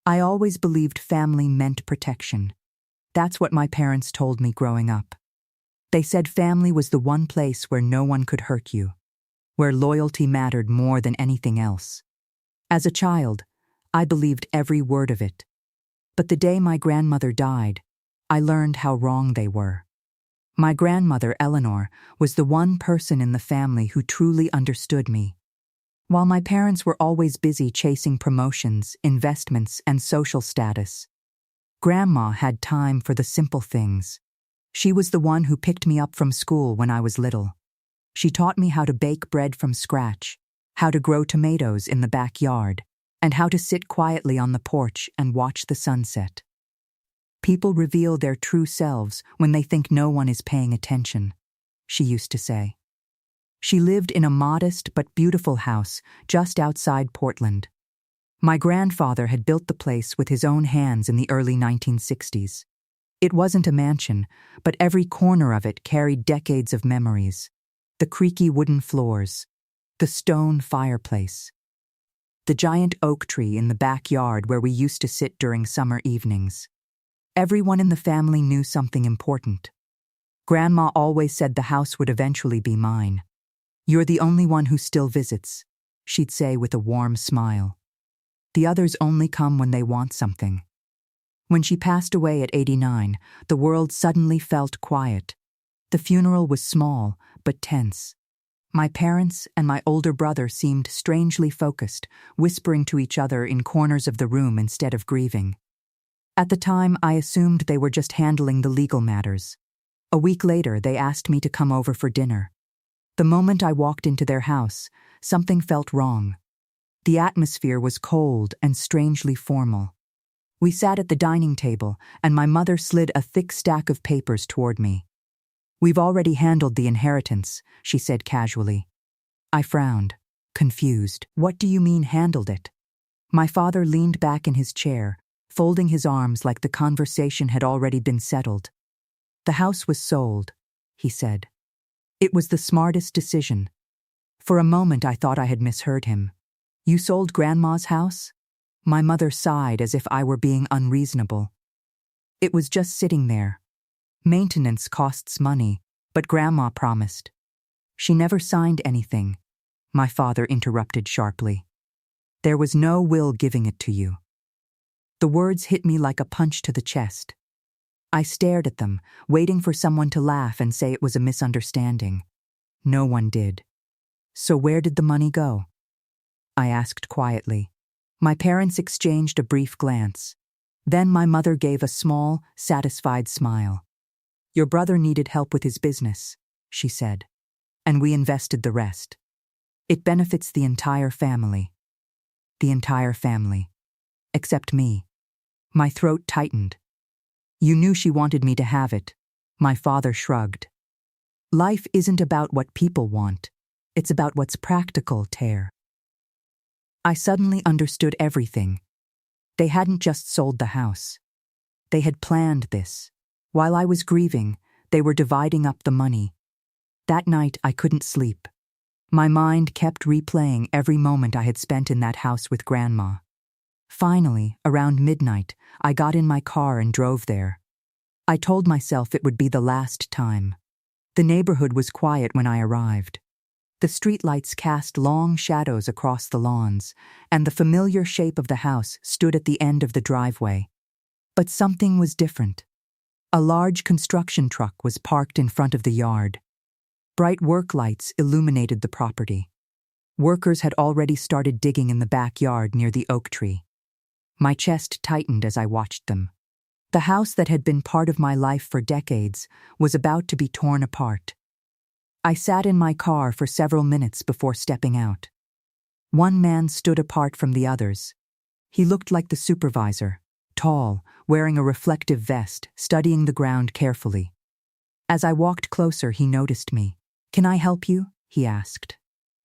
I always believed family meant protection. That's what my parents told me growing up. They said family was the one place where no one could hurt you, where loyalty mattered more than anything else. As a child, I believed every word of it. But the day my grandmother died, I learned how wrong they were. My grandmother, Eleanor, was the one person in the family who truly understood me. While my parents were always busy chasing promotions, investments, and social status, Grandma had time for the simple things. She was the one who picked me up from school when I was little. She taught me how to bake bread from scratch, how to grow tomatoes in the backyard, and how to sit quietly on the porch and watch the sunset. People reveal their true selves when they think no one is paying attention, she used to say. She lived in a modest but beautiful house just outside Portland. My grandfather had built the place with his own hands in the early 1960s. It wasn't a mansion, but every corner of it carried decades of memories. The creaky wooden floors, the stone fireplace, the giant oak tree in the backyard where we used to sit during summer evenings. Everyone in the family knew something important. Grandma always said the house would eventually be mine. "You're the only one who still visits," she'd say with a warm smile. "The others only come when they want something." When she passed away at 89, the world suddenly felt quiet. The funeral was small, but tense. My parents and my older brother seemed strangely focused, whispering to each other in corners of the room instead of grieving. At the time, I assumed they were just handling the legal matters. A week later, they asked me to come over for dinner. The moment I walked into their house, something felt wrong. The atmosphere was cold and strangely formal. We sat at the dining table, and my mother slid a thick stack of papers toward me. "We've already handled the inheritance," she said casually. I frowned, confused. "What do you mean handled it?" My father leaned back in his chair, folding his arms like the conversation had already been settled. "The house was sold," he said. "It was the smartest decision." For a moment I thought I had misheard him. "You sold Grandma's house?" My mother sighed as if I were being unreasonable. "It was just sitting there. Maintenance costs money, but Grandma promised." "She never signed anything," my father interrupted sharply. "There was no will giving it to you." The words hit me like a punch to the chest. I stared at them, waiting for someone to laugh and say it was a misunderstanding. No one did. "So where did the money go?" I asked quietly. My parents exchanged a brief glance. Then my mother gave a small, satisfied smile. "Your brother needed help with his business," she said, "and we invested the rest. It benefits the entire family." The entire family. Except me. My throat tightened. "You knew she wanted me to have it," my father shrugged. "Life isn't about what people want. It's about what's practical, Tare." I suddenly understood everything. They hadn't just sold the house. They had planned this. While I was grieving, they were dividing up the money. That night, I couldn't sleep. My mind kept replaying every moment I had spent in that house with Grandma. Finally, around midnight, I got in my car and drove there. I told myself it would be the last time. The neighborhood was quiet when I arrived. The streetlights cast long shadows across the lawns, and the familiar shape of the house stood at the end of the driveway. But something was different. A large construction truck was parked in front of the yard. Bright work lights illuminated the property. Workers had already started digging in the backyard near the oak tree. My chest tightened as I watched them. The house that had been part of my life for decades was about to be torn apart. I sat in my car for several minutes before stepping out. One man stood apart from the others. He looked like the supervisor, tall, wearing a reflective vest, studying the ground carefully. As I walked closer, he noticed me. "Can I help you?" he asked.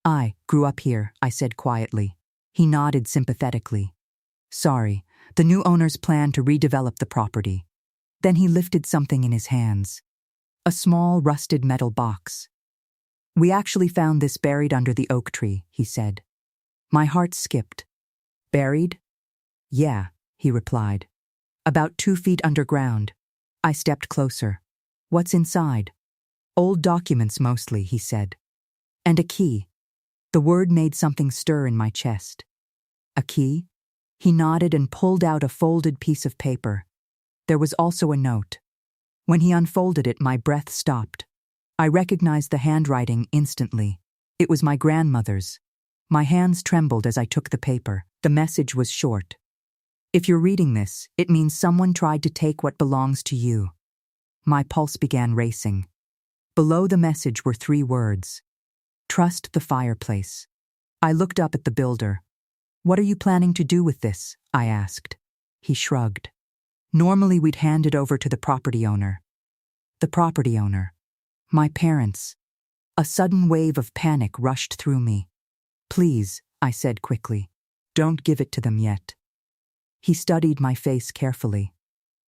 "I grew up here," I said quietly. He nodded sympathetically. "Sorry, the new owners plan to redevelop the property." Then he lifted something in his hands. A small, rusted metal box. "We actually found this buried under the oak tree," he said. My heart skipped. "Buried?" "Yeah," he replied. About 2 feet underground. I stepped closer. What's inside? Old documents mostly, he said. And a key. The word made something stir in my chest. A key? He nodded and pulled out a folded piece of paper. There was also a note. When he unfolded it, my breath stopped. I recognized the handwriting instantly. It was my grandmother's. My hands trembled as I took the paper. The message was short. If you're reading this, it means someone tried to take what belongs to you. My pulse began racing. Below the message were 3 words. Trust the fireplace. I looked up at the builder. What are you planning to do with this? I asked. He shrugged. Normally we'd hand it over to the property owner. The property owner. My parents. A sudden wave of panic rushed through me. Please, I said quickly. Don't give it to them yet. He studied my face carefully.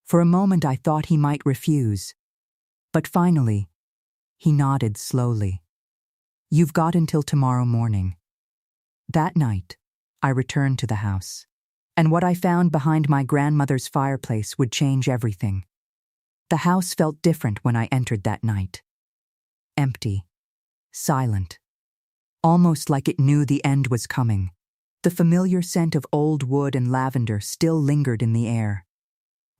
For a moment I thought he might refuse. But finally, he nodded slowly. You've got until tomorrow morning. That night, I returned to the house. And what I found behind my grandmother's fireplace would change everything. The house felt different when I entered that night. Empty. Silent. Almost like it knew the end was coming. The familiar scent of old wood and lavender still lingered in the air.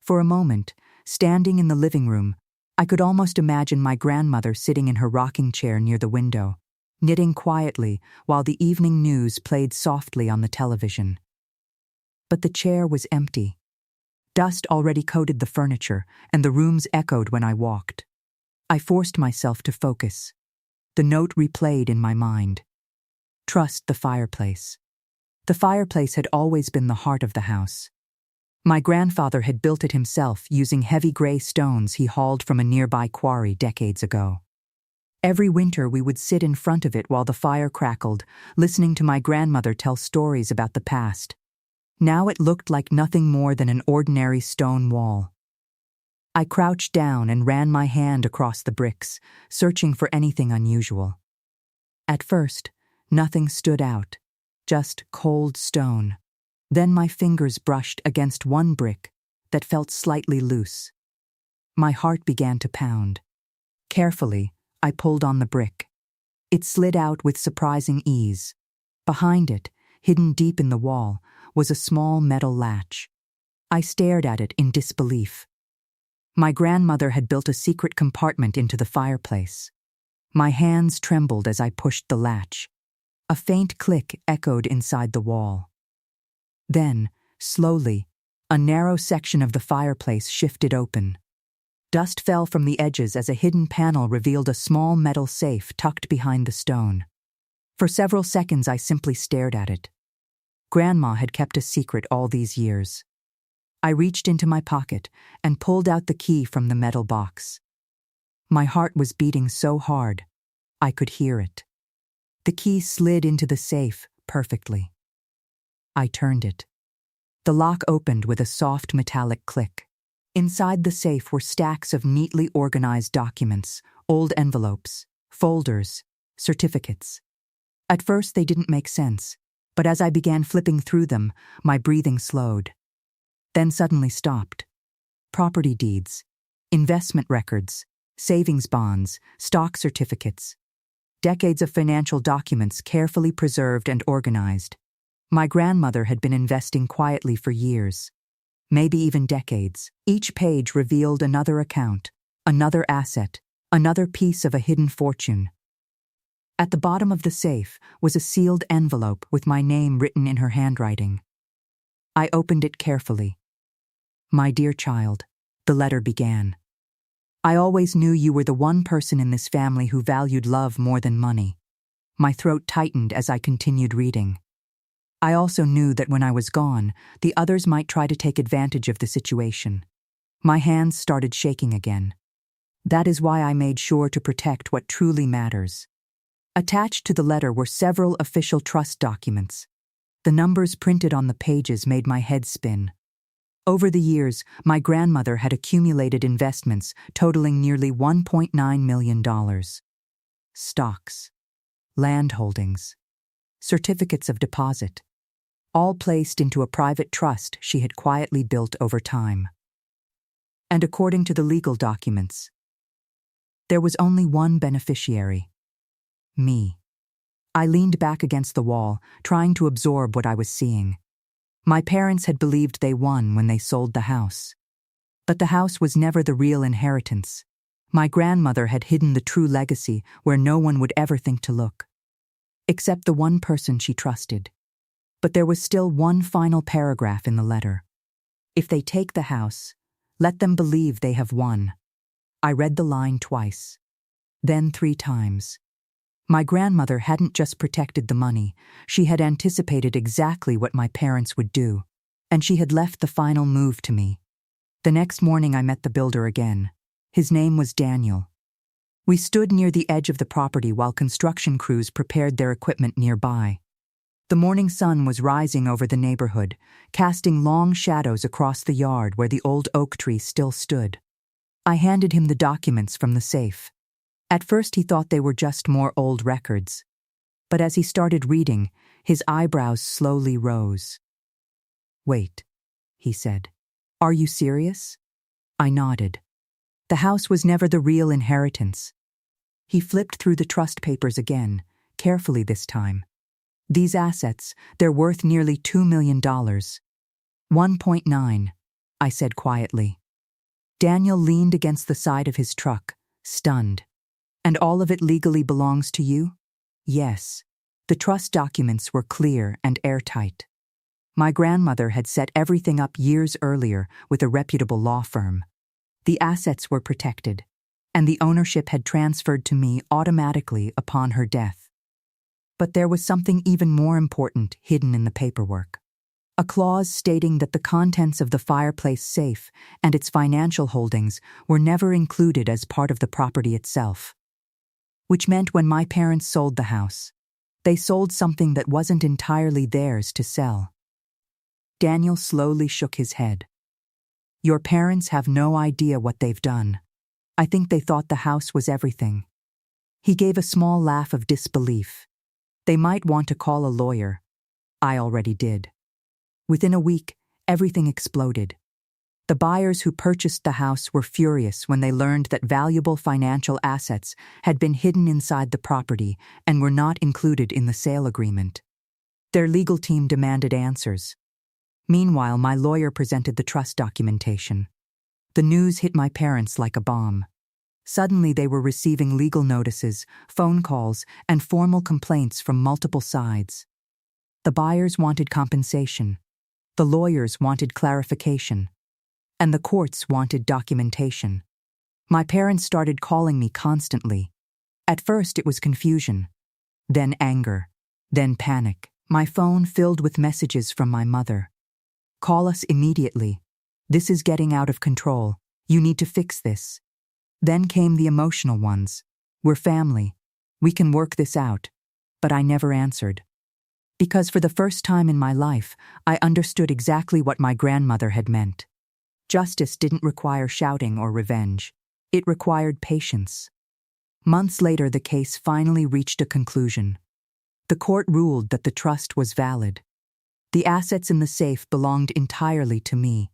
For a moment, standing in the living room, I could almost imagine my grandmother sitting in her rocking chair near the window, knitting quietly while the evening news played softly on the television. But the chair was empty. Dust already coated the furniture, and the rooms echoed when I walked. I forced myself to focus. The note replayed in my mind. Trust the fireplace. The fireplace had always been the heart of the house. My grandfather had built it himself using heavy gray stones he hauled from a nearby quarry decades ago. Every winter we would sit in front of it while the fire crackled, listening to my grandmother tell stories about the past. Now it looked like nothing more than an ordinary stone wall. I crouched down and ran my hand across the bricks, searching for anything unusual. At first, nothing stood out, just cold stone. Then my fingers brushed against one brick that felt slightly loose. My heart began to pound. Carefully, I pulled on the brick. It slid out with surprising ease. Behind it, hidden deep in the wall, was a small metal latch. I stared at it in disbelief. My grandmother had built a secret compartment into the fireplace. My hands trembled as I pushed the latch. A faint click echoed inside the wall. Then, slowly, a narrow section of the fireplace shifted open. Dust fell from the edges as a hidden panel revealed a small metal safe tucked behind the stone. For several seconds I simply stared at it. Grandma had kept a secret all these years. I reached into my pocket and pulled out the key from the metal box. My heart was beating so hard, I could hear it. The key slid into the safe perfectly. I turned it. The lock opened with a soft metallic click. Inside the safe were stacks of neatly organized documents, old envelopes, folders, certificates. At first they didn't make sense, but as I began flipping through them, my breathing slowed. Then suddenly stopped. Property deeds, investment records, savings bonds, stock certificates. Decades of financial documents carefully preserved and organized. My grandmother had been investing quietly for years, maybe even decades. Each page revealed another account, another asset, another piece of a hidden fortune. At the bottom of the safe was a sealed envelope with my name written in her handwriting. I opened it carefully. My dear child, the letter began. I always knew you were the one person in this family who valued love more than money. My throat tightened as I continued reading. I also knew that when I was gone, the others might try to take advantage of the situation. My hands started shaking again. That is why I made sure to protect what truly matters. Attached to the letter were several official trust documents. The numbers printed on the pages made my head spin. Over the years, my grandmother had accumulated investments totaling nearly $1.9 million. Stocks, land holdings, certificates of deposit. all placed into a private trust she had quietly built over time. And according to the legal documents, there was only one beneficiary: me. I leaned back against the wall, trying to absorb what I was seeing. My parents had believed they won when they sold the house. But the house was never the real inheritance. My grandmother had hidden the true legacy where no one would ever think to look. Except the one person she trusted. But there was still one final paragraph in the letter. If they take the house, let them believe they have won. I read the line twice, then 3 times. My grandmother hadn't just protected the money, she had anticipated exactly what my parents would do, and she had left the final move to me. The next morning I met the builder again. His name was Daniel. We stood near the edge of the property while construction crews prepared their equipment nearby. The morning sun was rising over the neighborhood, casting long shadows across the yard where the old oak tree still stood. I handed him the documents from the safe. At first he thought they were just more old records. But as he started reading, his eyebrows slowly rose. "Wait," he said. "Are you serious?" I nodded. The house was never the real inheritance. He flipped through the trust papers again, carefully this time. These assets, they're worth nearly $2 million. 1.9, I said quietly. Daniel leaned against the side of his truck, stunned. "And all of it legally belongs to you?" "Yes." The trust documents were clear and airtight. My grandmother had set everything up years earlier with a reputable law firm. The assets were protected, and the ownership had transferred to me automatically upon her death. But there was something even more important hidden in the paperwork. A clause stating that the contents of the fireplace safe and its financial holdings were never included as part of the property itself. Which meant when my parents sold the house, they sold something that wasn't entirely theirs to sell. Daniel slowly shook his head. "Your parents have no idea what they've done. I think they thought the house was everything." He gave a small laugh of disbelief. "They might want to call a lawyer. I already did." Within a week, everything exploded. The buyers who purchased the house were furious when they learned that valuable financial assets had been hidden inside the property and were not included in the sale agreement. Their legal team demanded answers. Meanwhile, my lawyer presented the trust documentation. The news hit my parents like a bomb. Suddenly they were receiving legal notices, phone calls, and formal complaints from multiple sides. The buyers wanted compensation. The lawyers wanted clarification. And the courts wanted documentation. My parents started calling me constantly. At first it was confusion, then anger, then panic. My phone filled with messages from my mother. "Call us immediately. This is getting out of control. You need to fix this." Then came the emotional ones. "We're family. We can work this out." But I never answered. Because for the first time in my life, I understood exactly what my grandmother had meant. Justice didn't require shouting or revenge. It required patience. Months later, the case finally reached a conclusion. The court ruled that the trust was valid. The assets in the safe belonged entirely to me.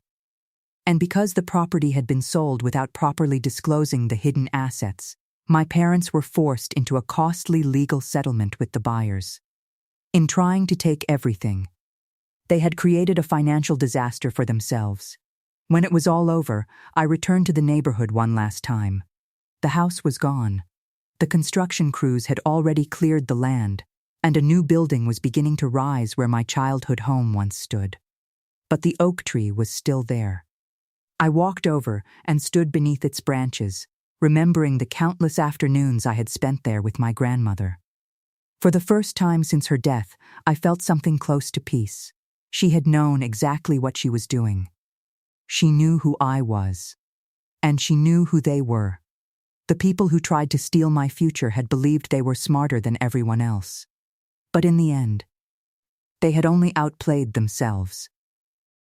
And because the property had been sold without properly disclosing the hidden assets, my parents were forced into a costly legal settlement with the buyers. In trying to take everything, they had created a financial disaster for themselves. When it was all over, I returned to the neighborhood one last time. The house was gone. The construction crews had already cleared the land, and a new building was beginning to rise where my childhood home once stood. But the oak tree was still there. I walked over and stood beneath its branches, remembering the countless afternoons I had spent there with my grandmother. For the first time since her death, I felt something close to peace. She had known exactly what she was doing. She knew who I was. And she knew who they were. The people who tried to steal my future had believed they were smarter than everyone else. But in the end, they had only outplayed themselves.